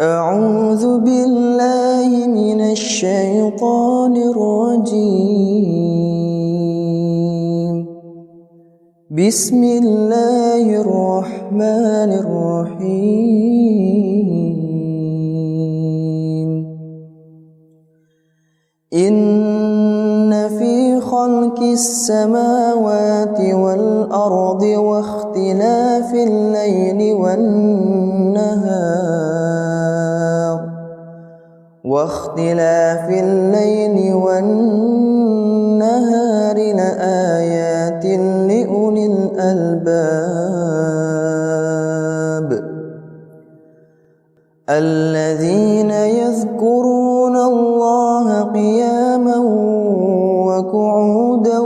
أعوذ بالله من الشيطان الرجيم. بسم الله الرحمن الرحيم. إن في خلق السماوات والأرض واختلاف الليل والنهار لآيات لأولي الألباب الذين يذكرون الله قياما وقعودا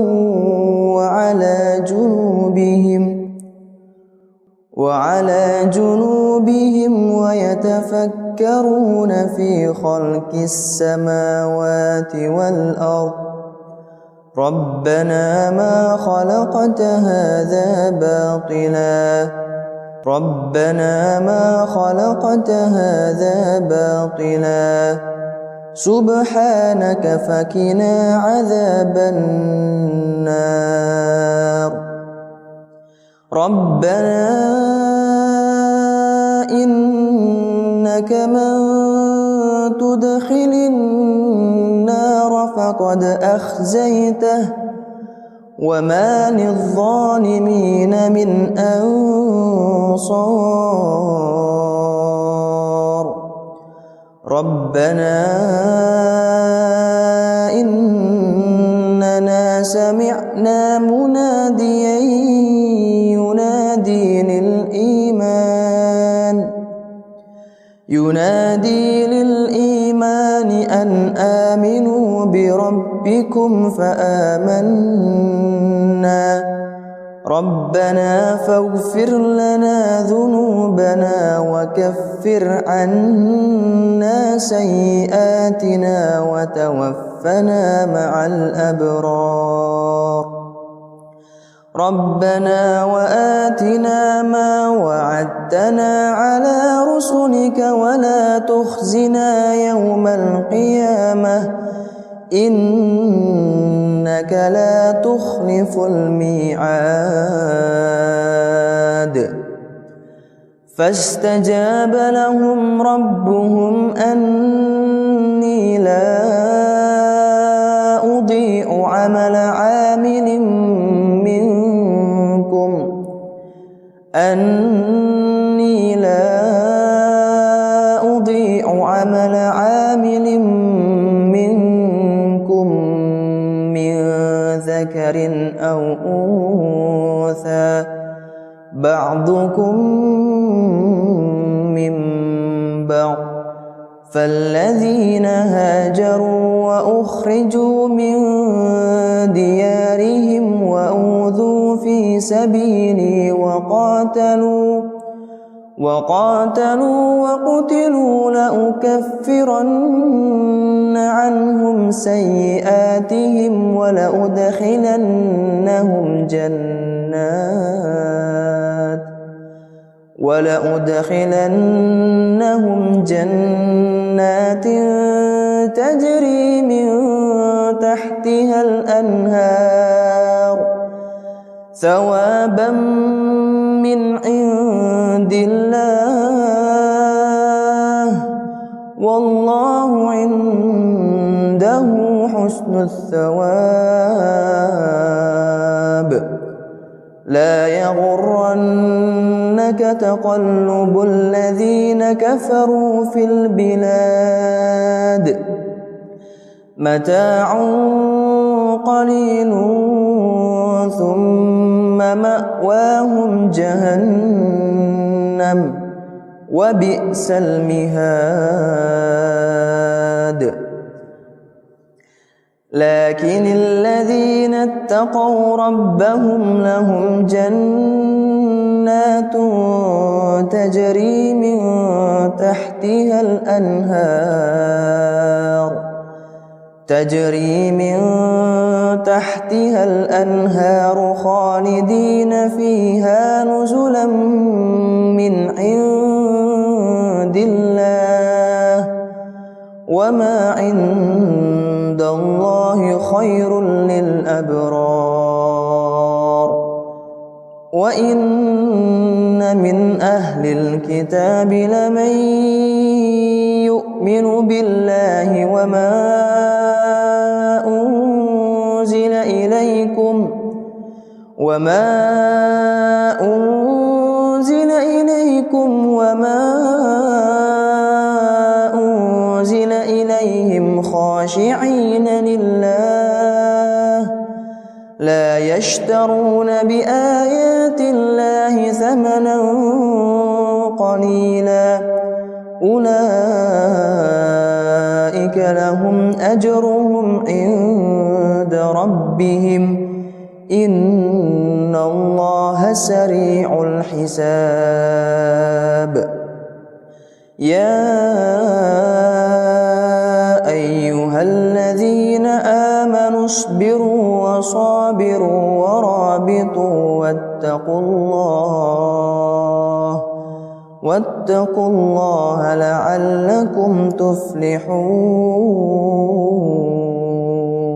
وعلى جنوبهم ويتفكرون في خلق السماوات والأرض ربنا ما خلقت هذا باطلا سبحانك فقنا عذاب النار ربنا إنك من تدخل النار فقد أخزيته وما للظالمين من أنصار ربنا إننا سمعنا مناديا ينادي للإيمان أن آمنوا بربكم فآمنا ربنا فاغفر لنا ذنوبنا وكفر عنا سيئاتنا وتوفنا مع الأبرار ربنا وآتنا ما وعدتنا على رسلك ولا تخزنا يوم القيامة إنك لا تخلف الميعاد فاستجاب لهم ربهم أني لا أضيع عمل عامل منكم من ذكر أو أنثى بعضكم من بعض فالذين هاجروا وأخرجوا من ديارهم وأوذوا في سبيلي وقاتلوا وقتلوا لأكفرن عنهم سيئاتهم ولأدخلنهم جنات تجري من تحتها الأنهار ثوابا من عند الله والله عنده حسن الثواب لا يغرنك تقلب الذين كفروا في البلاد متاع قليل ثم مأواهم جهنم وبئس المهاد لكن الذين اتقوا ربهم لهم جنات تجري من تحتها الأنهار خالدين فيها نزلا من عند الله وما عند الله خير للأبرار وإن من أهل الكتاب لمن يؤمن بالله وما أنزل إليكم وما أنزل إليهم خاشعين لله لا يشترون بآيات الله ثمنا قليلا أولئك لهم أجرهم عند ربهم إن الله سريع الحساب يا أيها الذين آمنوا اصبروا وصابروا ورابطوا واتقوا الله لعلكم تفلحون.